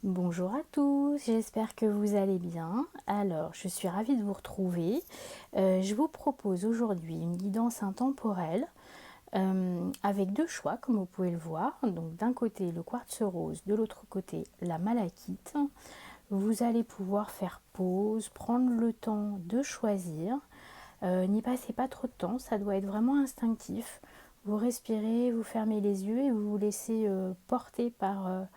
Bonjour à tous, j'espère que vous allez bien. Alors, je suis ravie de vous retrouver. Je vous propose aujourd'hui une guidance intemporelle avec deux choix, comme vous pouvez le voir. Donc, d'un côté, le quartz rose, de l'autre côté, la malachite. Vous allez pouvoir faire pause, prendre le temps de choisir. N'y passez pas trop de temps, ça doit être vraiment instinctif. Vous respirez, vous fermez les yeux et vous vous laissez porter par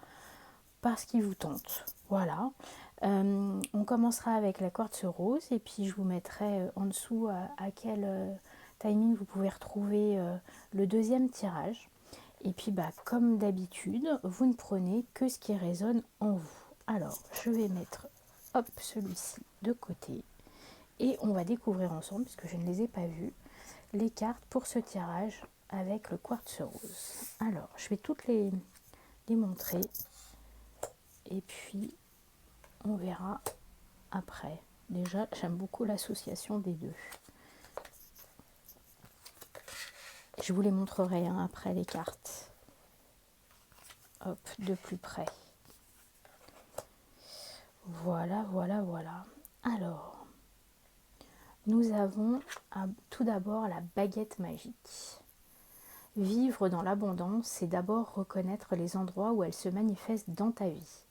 ce qui vous tente. Voilà. On commencera avec la quartz rose et puis je vous mettrai en dessous à quel timing vous pouvez retrouver le deuxième tirage. Et puis comme d'habitude, vous ne prenez que ce qui résonne en vous. Alors, je vais mettre hop celui-ci de côté et on va découvrir ensemble, puisque je ne les ai pas vus, les cartes pour ce tirage avec le quartz rose. Alors, je vais toutes les montrer et puis on verra après. Déjà, j'aime beaucoup l'association des deux. Je vous les montrerai après les cartes. Hop, de plus près. Voilà, voilà, voilà. Alors, nous avons tout d'abord la baguette magique. Vivre dans l'abondance, c'est d'abord reconnaître les endroits où elle se manifeste dans ta vie.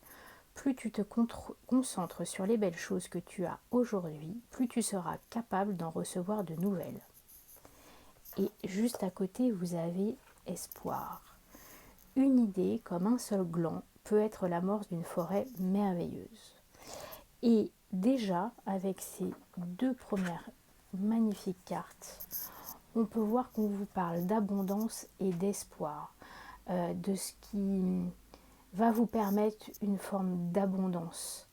Plus tu te concentres sur les belles choses que tu as aujourd'hui, plus tu seras capable d'en recevoir de nouvelles. Et juste à côté, vous avez espoir. Une idée, comme un seul gland, peut être l'amorce d'une forêt merveilleuse. Et déjà, avec ces deux premières magnifiques cartes, on peut voir qu'on vous parle d'abondance et d'espoir, de ce qui va vous permettre une forme d'abondance.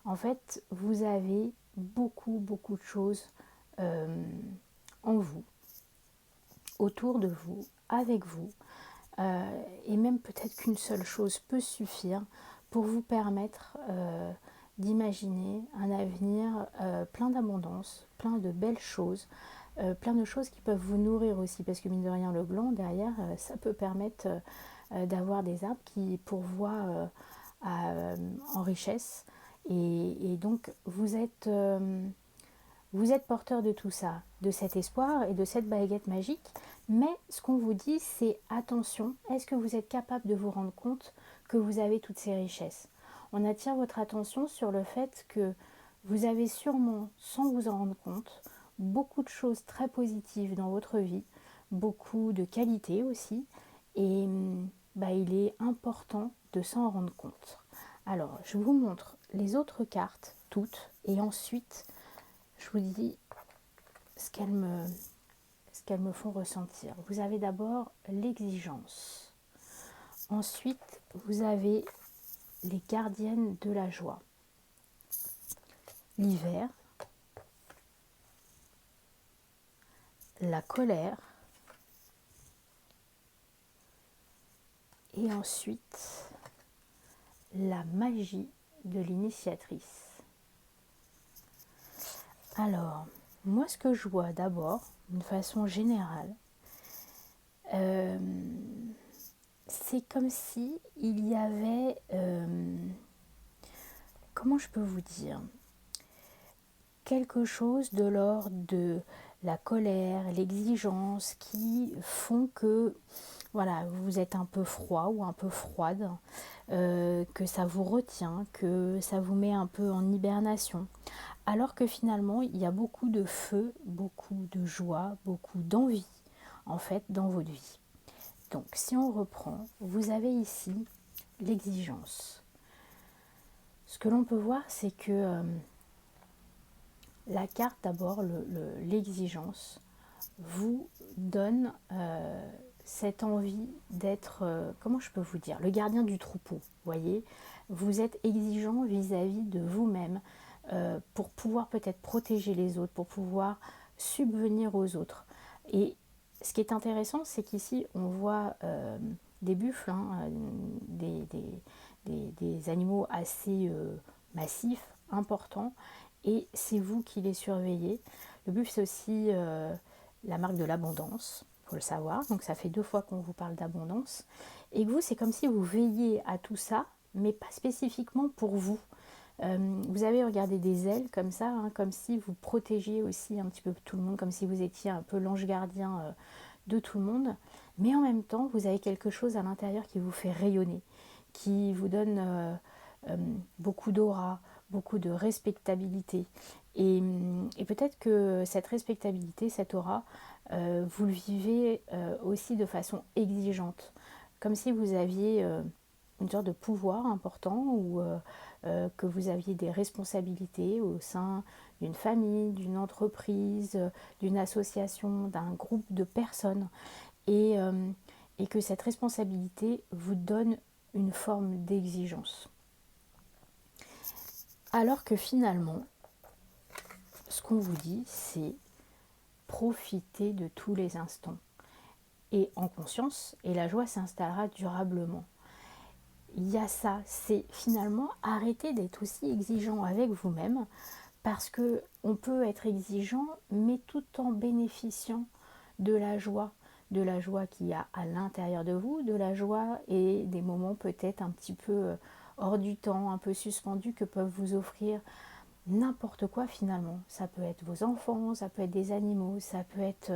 En fait, vous avez beaucoup, beaucoup de choses en vous, autour de vous, avec vous, et même peut-être qu'une seule chose peut suffire pour vous permettre d'imaginer un avenir plein d'abondance, plein de belles choses, plein de choses qui peuvent vous nourrir aussi, parce que mine de rien, le gland derrière, ça peut permettre d'avoir des arbres qui pourvoient en richesse, et donc vous êtes porteur de tout ça, de cet espoir et de cette baguette magique, mais ce qu'on vous dit, c'est attention, est-ce que vous êtes capable de vous rendre compte que vous avez toutes ces richesses? On attire votre attention sur le fait que vous avez sûrement, sans vous en rendre compte, beaucoup de choses très positives dans votre vie, beaucoup de qualités aussi, et il est important de s'en rendre compte. Alors, je vous montre les autres cartes, toutes, et ensuite, je vous dis ce qu'elles me font ressentir. Vous avez d'abord l'exigence. Ensuite, vous avez les gardiennes de la joie. L'hiver, la colère, et ensuite la magie de l'initiatrice. Alors, moi ce que je vois d'abord, d'une façon générale, c'est comme si il y avait, comment je peux vous dire, quelque chose de l'ordre de la colère, l'exigence qui font que voilà, vous êtes un peu froid ou un peu froide, que ça vous retient, que ça vous met un peu en hibernation. Alors que finalement, il y a beaucoup de feu, beaucoup de joie, beaucoup d'envie en fait dans votre vie. Donc si on reprend, vous avez ici l'exigence. Ce que l'on peut voir, c'est que la carte d'abord, l'exigence, vous donne cette envie d'être, comment je peux vous dire, le gardien du troupeau, voyez. Vous êtes exigeant vis-à-vis de vous-même pour pouvoir peut-être protéger les autres, pour pouvoir subvenir aux autres. Et ce qui est intéressant, c'est qu'ici, on voit des buffles, hein, des animaux assez massifs, importants, et c'est vous qui les surveillez. Le buffle, c'est aussi la marque de l'abondance, il faut le savoir. Donc ça fait 2 fois qu'on vous parle d'abondance. Et vous, c'est comme si vous veilliez à tout ça, mais pas spécifiquement pour vous. Vous avez regardé des ailes comme ça, hein, comme si vous protégiez aussi un petit peu tout le monde, comme si vous étiez un peu l'ange gardien de tout le monde. Mais en même temps, vous avez quelque chose à l'intérieur qui vous fait rayonner, qui vous donne beaucoup d'aura, beaucoup de respectabilité. Et peut-être que cette respectabilité, cette aura, vous le vivez aussi de façon exigeante, comme si vous aviez une sorte de pouvoir important ou que vous aviez des responsabilités au sein d'une famille, d'une entreprise, d'une association, d'un groupe de personnes et, euh, et que cette responsabilité vous donne une forme d'exigence. Alors que finalement, ce qu'on vous dit, c'est profiter de tous les instants et en conscience, et la joie s'installera durablement. Il y a ça, c'est finalement arrêter d'être aussi exigeant avec vous-même, parce que on peut être exigeant, mais tout en bénéficiant de la joie qu'il y a à l'intérieur de vous, de la joie et des moments peut-être un petit peu hors du temps, un peu suspendus que peuvent vous offrir n'importe quoi finalement. Ça peut être vos enfants, ça peut être des animaux, ça peut être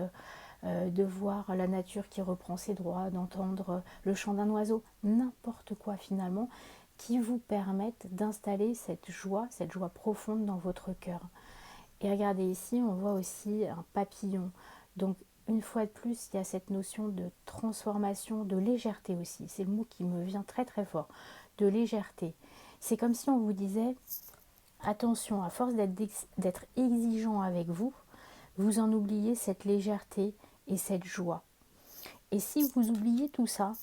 de voir la nature qui reprend ses droits, d'entendre le chant d'un oiseau, n'importe quoi finalement qui vous permettent d'installer cette joie profonde dans votre cœur. Et regardez ici, on voit aussi un papillon. Donc une fois de plus, il y a cette notion de transformation, de légèreté aussi. C'est le mot qui me vient très très fort, de légèreté. C'est comme si on vous disait, attention, à force d'être exigeant avec vous, vous en oubliez cette légèreté et cette joie. Et si vous oubliez tout ça,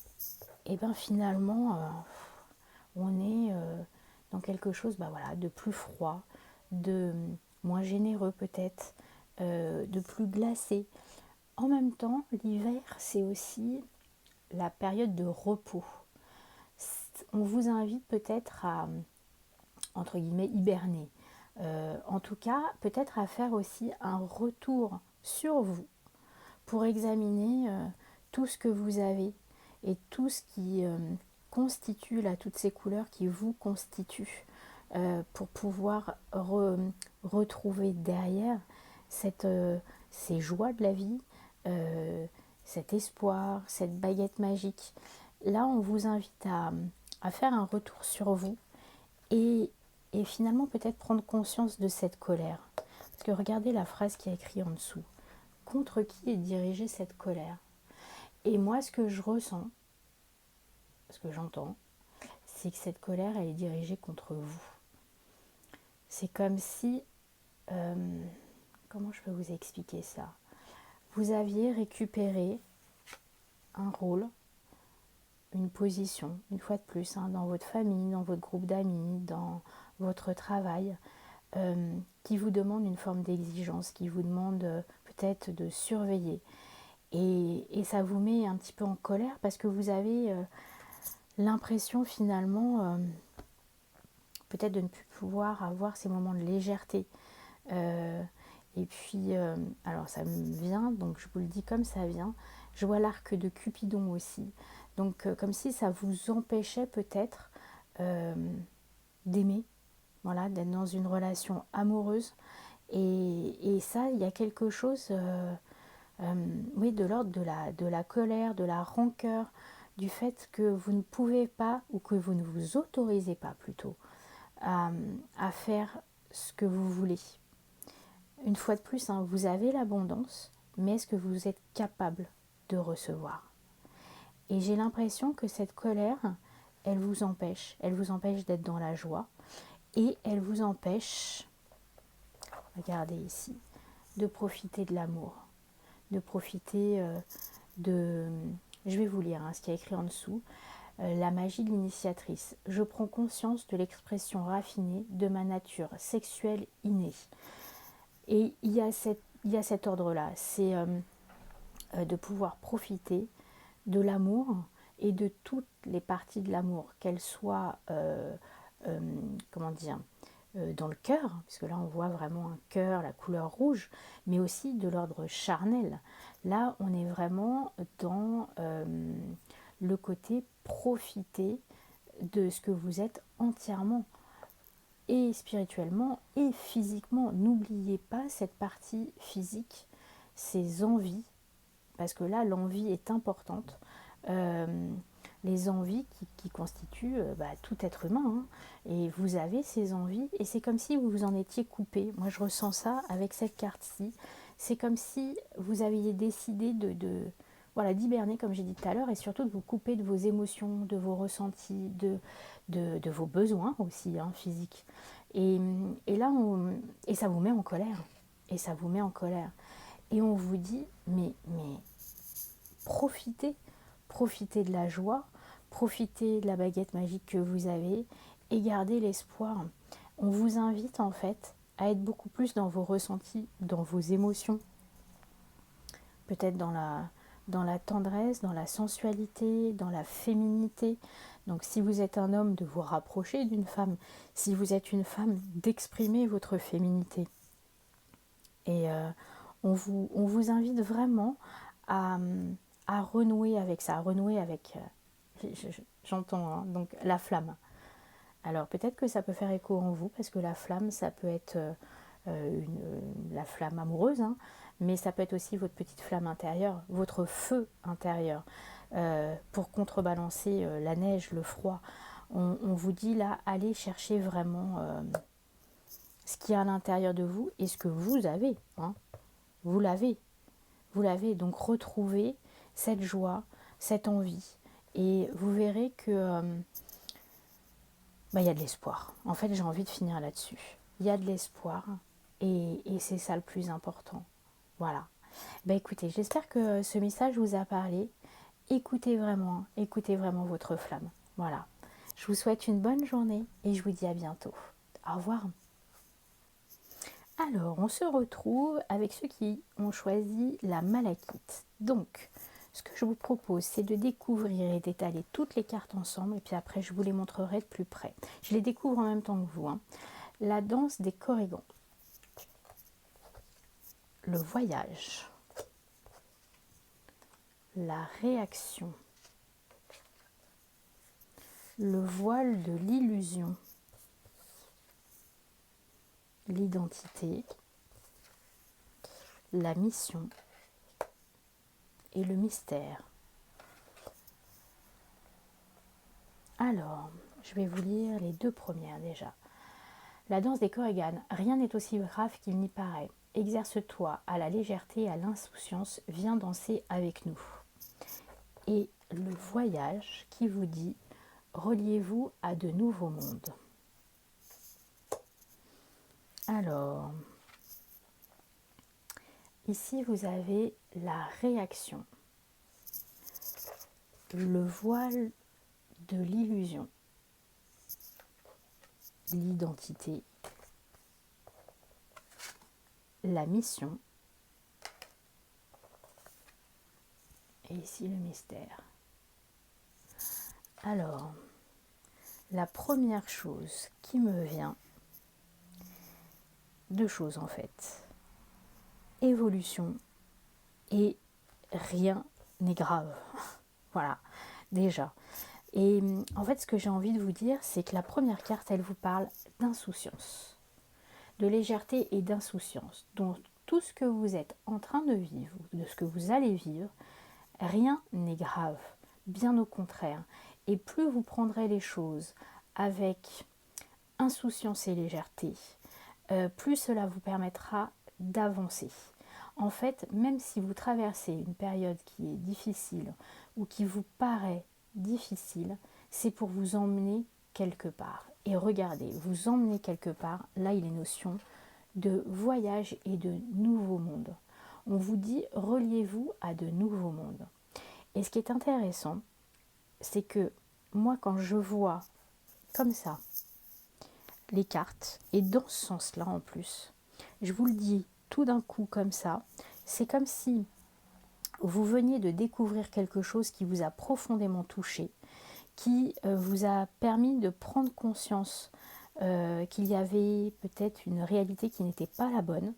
et bien finalement, on est dans quelque chose voilà, de plus froid, de moins généreux peut-être, de plus glacé. En même temps, l'hiver, c'est aussi la période de repos. On vous invite peut-être à, entre guillemets, hiberner. En tout cas, peut-être à faire aussi un retour sur vous pour examiner tout ce que vous avez et tout ce qui constitue là, toutes ces couleurs qui vous constituent pour pouvoir retrouver derrière ces joies de la vie, cet espoir, cette baguette magique. Là, on vous invite à faire un retour sur vous et, et finalement peut-être prendre conscience de cette colère. Parce que regardez la phrase qui est écrite en dessous. Contre qui est dirigée cette colère? Et moi, ce que je ressens, ce que j'entends, c'est que cette colère, elle est dirigée contre vous. C'est comme si... comment je peux vous expliquer ça? Vous aviez récupéré un rôle, une position, une fois de plus, hein, dans votre famille, dans votre groupe d'amis, dans votre travail, qui vous demande une forme d'exigence, qui vous demande peut-être de surveiller. Et ça vous met un petit peu en colère parce que vous avez l'impression finalement peut-être de ne plus pouvoir avoir ces moments de légèreté. Et puis, alors ça me vient, donc je vous le dis comme ça vient, je vois l'arc de Cupidon aussi. Donc comme si ça vous empêchait peut-être d'aimer, voilà, d'être dans une relation amoureuse. Et ça, il y a quelque chose... oui, de l'ordre de la colère, de la rancœur, du fait que vous ne pouvez pas, ou que vous ne vous autorisez pas plutôt, à faire ce que vous voulez. Une fois de plus, hein, vous avez l'abondance, mais est-ce que vous êtes capable de recevoir? Et j'ai l'impression que cette colère, elle vous empêche d'être dans la joie, et elle vous empêche, regardez ici, de profiter de l'amour, de profiter de... Je vais vous lire ce qui est écrit en dessous. La magie de l'initiatrice. Je prends conscience de l'expression raffinée de ma nature sexuelle innée. Et il y a cet ordre-là. C'est de pouvoir profiter de l'amour et de toutes les parties de l'amour, qu'elles soient, comment dire, dans le cœur, puisque là on voit vraiment un cœur, la couleur rouge, mais aussi de l'ordre charnel. Là on est vraiment dans le côté profiter de ce que vous êtes entièrement, et spirituellement et physiquement. N'oubliez pas cette partie physique, ces envies, parce que là l'envie est importante. Les envies qui constituent tout être humain, hein. Et vous avez ces envies et c'est comme si vous vous en étiez coupé. Moi je ressens ça avec cette carte-ci. C'est comme si vous aviez décidé voilà, d'hiberner comme j'ai dit tout à l'heure, et surtout de vous couper de vos émotions, de vos ressentis, de vos besoins aussi, hein, physiques. Et là, et ça vous met en colère. Et ça vous met en colère. Et on vous dit, mais profitez, profitez de la joie, profitez de la baguette magique que vous avez et gardez l'espoir. On vous invite en fait à être beaucoup plus dans vos ressentis, dans vos émotions, peut-être dans la tendresse, dans la sensualité, dans la féminité. Donc si vous êtes un homme, de vous rapprocher d'une femme. Si vous êtes une femme, d'exprimer votre féminité. Et on vous invite vraiment à renouer avec ça, à renouer avec, j'entends, hein, donc la flamme. Alors peut-être que ça peut faire écho en vous, parce que la flamme, ça peut être la flamme amoureuse, hein, mais ça peut être aussi votre petite flamme intérieure, votre feu intérieur, pour contrebalancer la neige, le froid. On vous dit là, allez chercher vraiment ce qu'il y a à l'intérieur de vous et ce que vous avez, hein. Vous l'avez, donc retrouvez cette joie, cette envie, et vous verrez que il y a de l'espoir. En fait, j'ai envie de finir là-dessus. Il y a de l'espoir et c'est ça le plus important. Voilà. Écoutez, j'espère que ce message vous a parlé. Écoutez vraiment votre flamme. Voilà. Je vous souhaite une bonne journée et je vous dis à bientôt. Au revoir. Alors, on se retrouve avec ceux qui ont choisi la malachite. Donc, ce que je vous propose, c'est de découvrir et d'étaler toutes les cartes ensemble, et puis après, je vous les montrerai de plus près. Je les découvre en même temps que vous, hein. La danse des Corrigans. Le voyage. La réaction. Le voile de l'illusion. L'identité. La mission. Et le mystère. Alors, je vais vous lire les deux premières déjà. La danse des Corrigan. Rien n'est aussi grave qu'il n'y paraît. Exerce-toi à la légèreté et à l'insouciance. Viens danser avec nous. Et le voyage qui vous dit, reliez-vous à de nouveaux mondes. Alors, ici vous avez la réaction, le voile de l'illusion, l'identité, la mission, et ici le mystère. Alors, la première chose qui me vient, deux choses en fait, évolution et rien n'est grave. Voilà, déjà. Et en fait, ce que j'ai envie de vous dire, c'est que la première carte, elle vous parle d'insouciance, de légèreté et d'insouciance. Donc, tout ce que vous êtes en train de vivre, de ce que vous allez vivre, rien n'est grave, bien au contraire. Et plus vous prendrez les choses avec insouciance et légèreté, plus cela vous permettra d'avancer. En fait, même si vous traversez une période qui est difficile ou qui vous paraît difficile, c'est pour vous emmener quelque part. Et regardez, vous emmener quelque part, là il est notion de voyage et de nouveaux mondes. On vous dit, reliez-vous à de nouveaux mondes. Et ce qui est intéressant, c'est que moi quand je vois comme ça les cartes, et dans ce sens-là en plus, je vous le dis tout d'un coup comme ça, c'est comme si vous veniez de découvrir quelque chose qui vous a profondément touché, qui vous a permis de prendre conscience qu'il y avait peut-être une réalité qui n'était pas la bonne,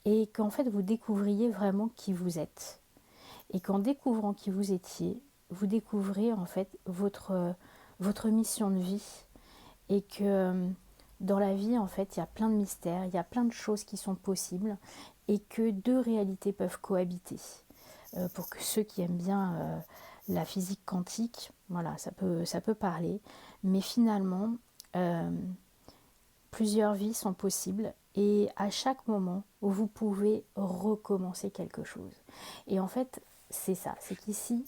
et qu'en fait vous découvriez vraiment qui vous êtes. Et qu'en découvrant qui vous étiez, vous découvrez en fait votre votre mission de vie et que dans la vie, en fait, il y a plein de mystères, il y a plein de choses qui sont possibles et que deux réalités peuvent cohabiter. Pour que ceux qui aiment bien la physique quantique, voilà, ça peut parler. Mais finalement, plusieurs vies sont possibles et à chaque moment, vous pouvez recommencer quelque chose. Et en fait, c'est ça, c'est qu'ici,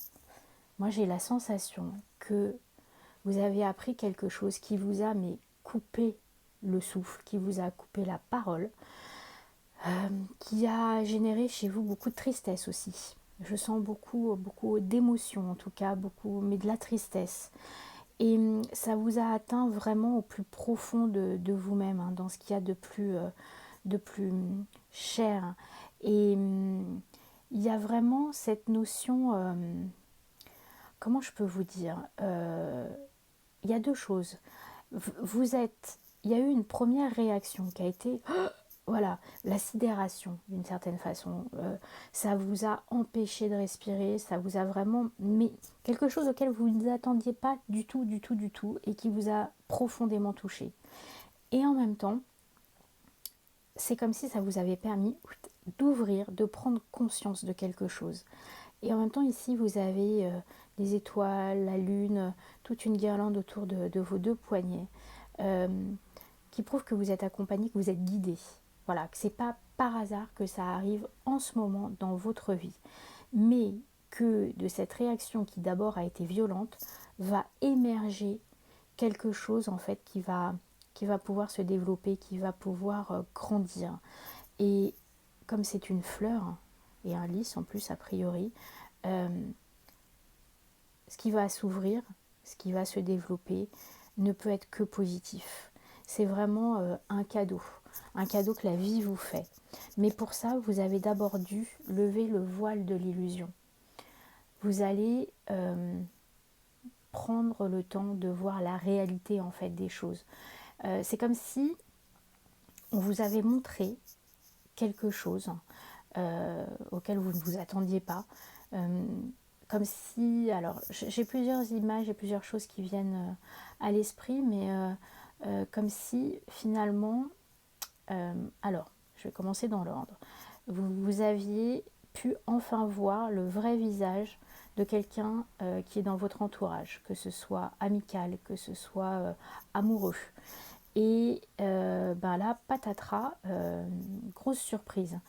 moi j'ai la sensation que vous avez appris quelque chose qui vous a coupé le souffle, qui vous a coupé la parole, qui a généré chez vous beaucoup de tristesse aussi. Je sens beaucoup d'émotions en tout cas, mais de la tristesse. Et ça vous a atteint vraiment au plus profond de vous-même, hein, dans ce qu'il y a de plus cher. Et il y a vraiment cette notion, comment je peux vous dire, il y a deux choses. Il y a eu une première réaction qui a été, voilà, la sidération d'une certaine façon. Ça vous a empêché de respirer, ça vous a vraiment mis quelque chose auquel vous ne vous attendiez pas du tout, et qui vous a profondément touché. Et en même temps, c'est comme si ça vous avait permis d'ouvrir, de prendre conscience de quelque chose. Et en même temps, ici, vous avez les étoiles, la lune, toute une guirlande autour de vos deux poignets, qui prouve que vous êtes accompagné, que vous êtes guidé. Voilà, que c'est pas par hasard que ça arrive en ce moment dans votre vie, mais que de cette réaction qui d'abord a été violente, va émerger quelque chose en fait qui va pouvoir se développer, qui va pouvoir grandir. Et comme c'est une fleur, et un lys en plus a priori, ce qui va s'ouvrir, ce qui va se développer, ne peut être que positif. C'est vraiment un cadeau que la vie vous fait. Mais pour ça, vous avez d'abord dû lever le voile de l'illusion. Vous allez prendre le temps de voir la réalité en fait des choses. C'est comme si on vous avait montré quelque chose auquel vous ne vous attendiez pas. Comme si, alors j'ai plusieurs images et plusieurs choses qui viennent à l'esprit, mais comme si finalement, alors je vais commencer dans l'ordre, vous aviez pu enfin voir le vrai visage de quelqu'un qui est dans votre entourage, que ce soit amical, que ce soit amoureux. Et là, patatras, grosse surprise.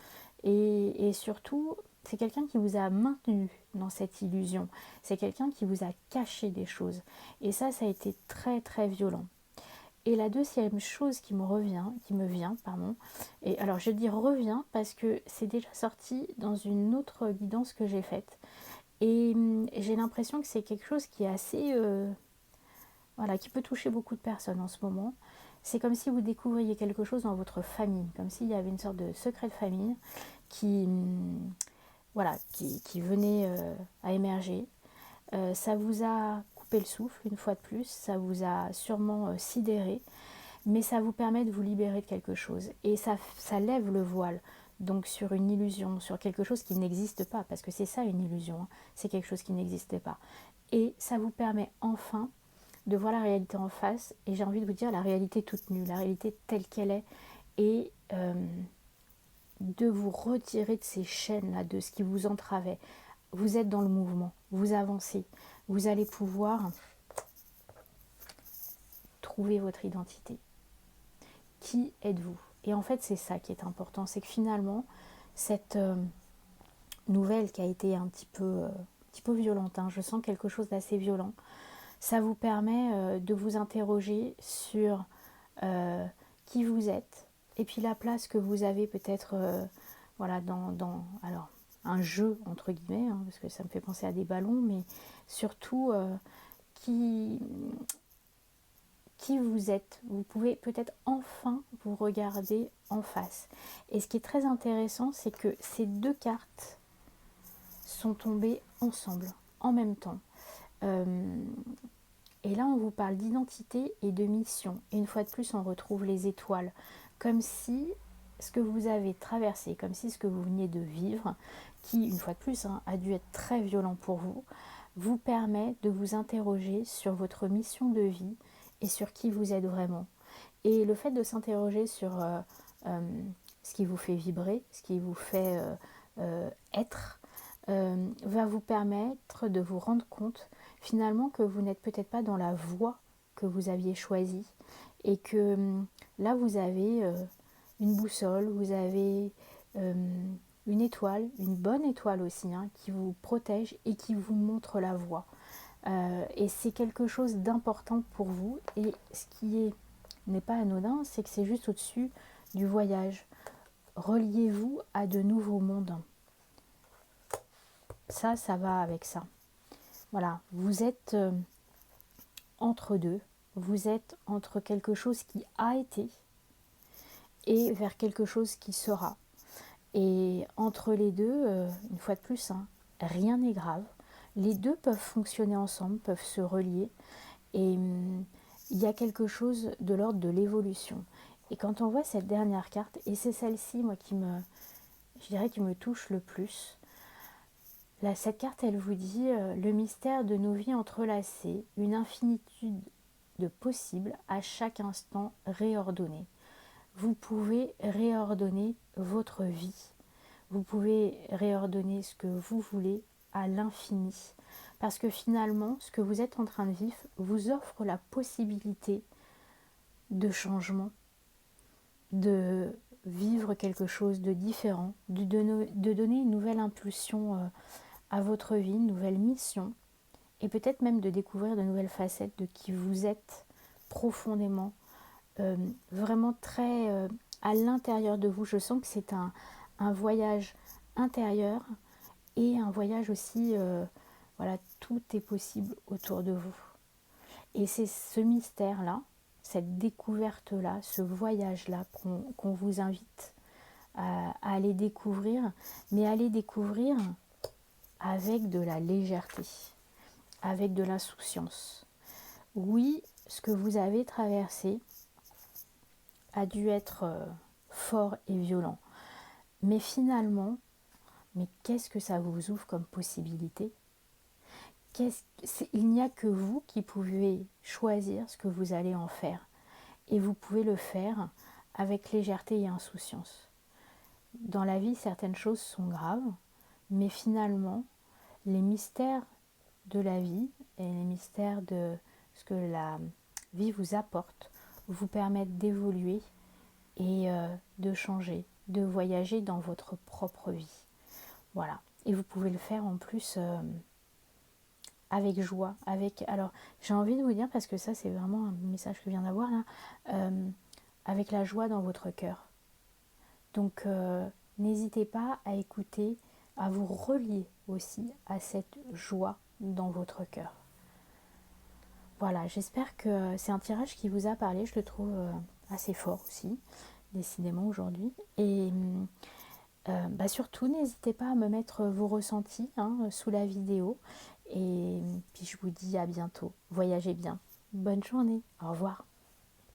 Et surtout, c'est quelqu'un qui vous a maintenu dans cette illusion. C'est quelqu'un qui vous a caché des choses. Et ça a été très très violent. Et la deuxième chose qui me vient, et alors je dis revient parce que c'est déjà sorti dans une autre guidance que j'ai faite. Et j'ai l'impression que c'est quelque chose qui est assez, voilà, qui peut toucher beaucoup de personnes en ce moment. C'est comme si vous découvriez quelque chose dans votre famille, comme s'il y avait une sorte de secret de famille qui, voilà, qui venait à émerger. Ça vous a coupé le souffle une fois de plus, ça vous a sûrement sidéré, mais ça vous permet de vous libérer de quelque chose. Et ça lève le voile, donc sur une illusion, sur quelque chose qui n'existe pas, parce que c'est ça une illusion, hein, c'est quelque chose qui n'existait pas. Et ça vous permet enfin de voir la réalité en face, et j'ai envie de vous dire la réalité toute nue, la réalité telle qu'elle est, et de vous retirer de ces chaînes-là, de ce qui vous entravait. Vous êtes dans le mouvement, vous avancez, vous allez pouvoir trouver votre identité. Qui êtes-vous? Et en fait, c'est ça qui est important, c'est que finalement, cette nouvelle qui a été un petit peu violente, hein, je sens quelque chose d'assez violent, ça vous permet de vous interroger sur qui vous êtes, et puis la place que vous avez peut-être voilà, dans alors, un jeu, entre guillemets, hein, parce que ça me fait penser à des ballons, mais surtout qui vous êtes. Vous pouvez peut-être enfin vous regarder en face. Et ce qui est très intéressant, c'est que ces deux cartes sont tombées ensemble, en même temps. Et là, on vous parle d'identité et de mission. Et une fois de plus, on retrouve les étoiles. Comme si ce que vous avez traversé, comme si ce que vous veniez de vivre, qui, une fois de plus, hein, a dû être très violent pour vous, vous permet de vous interroger sur votre mission de vie et sur qui vous êtes vraiment. Et le fait de s'interroger sur ce qui vous fait vibrer, ce qui vous fait être, va vous permettre de vous rendre compte finalement que vous n'êtes peut-être pas dans la voie que vous aviez choisie et que là vous avez une boussole, vous avez une étoile, une bonne étoile aussi, hein, qui vous protège et qui vous montre la voie. Et c'est quelque chose d'important pour vous. Et ce qui n'est pas anodin, c'est que c'est juste au-dessus du voyage. Reliez-vous à de nouveaux mondes. Ça va avec ça. Voilà, vous êtes entre deux. Vous êtes entre quelque chose qui a été et vers quelque chose qui sera. Et entre les deux, une fois de plus, hein, rien n'est grave. Les deux peuvent fonctionner ensemble, peuvent se relier. Et il y a quelque chose de l'ordre de l'évolution. Et quand on voit cette dernière carte, et c'est celle-ci, moi, je dirais, qui me touche le plus. Là, cette carte, elle vous dit le mystère de nos vies entrelacées, une infinitude de possibles à chaque instant réordonnés. Vous pouvez réordonner votre vie. Vous pouvez réordonner ce que vous voulez à l'infini. Parce que finalement, ce que vous êtes en train de vivre vous offre la possibilité de changement, de vivre quelque chose de différent, de donner une nouvelle impulsion à votre vie, une nouvelle mission, et peut-être même de découvrir de nouvelles facettes de qui vous êtes profondément, vraiment très à l'intérieur de vous. Je sens que c'est un voyage intérieur et un voyage aussi, voilà, tout est possible autour de vous. Et c'est ce mystère-là, cette découverte-là, ce voyage-là qu'on vous invite à aller découvrir, mais à aller découvrir avec de la légèreté, avec de l'insouciance. Oui, ce que vous avez traversé a dû être fort et violent, mais finalement, mais qu'est-ce que ça vous ouvre comme possibilité ? Il n'y a que vous qui pouvez choisir ce que vous allez en faire. Et vous pouvez le faire avec légèreté et insouciance. Dans la vie, certaines choses sont graves, mais finalement, les mystères de la vie et les mystères de ce que la vie vous apporte vous permettent d'évoluer et de changer, de voyager dans votre propre vie. Voilà. Et vous pouvez le faire en plus avec joie, alors j'ai envie de vous dire, parce que ça c'est vraiment un message que je viens d'avoir là, avec la joie dans votre cœur. Donc n'hésitez pas à écouter, à vous relier aussi à cette joie dans votre cœur. Voilà, j'espère que c'est un tirage qui vous a parlé, je le trouve assez fort aussi, décidément aujourd'hui. Et surtout, n'hésitez pas à me mettre vos ressentis sous la vidéo. Et puis je vous dis à bientôt. Voyagez bien. Bonne journée. Au revoir.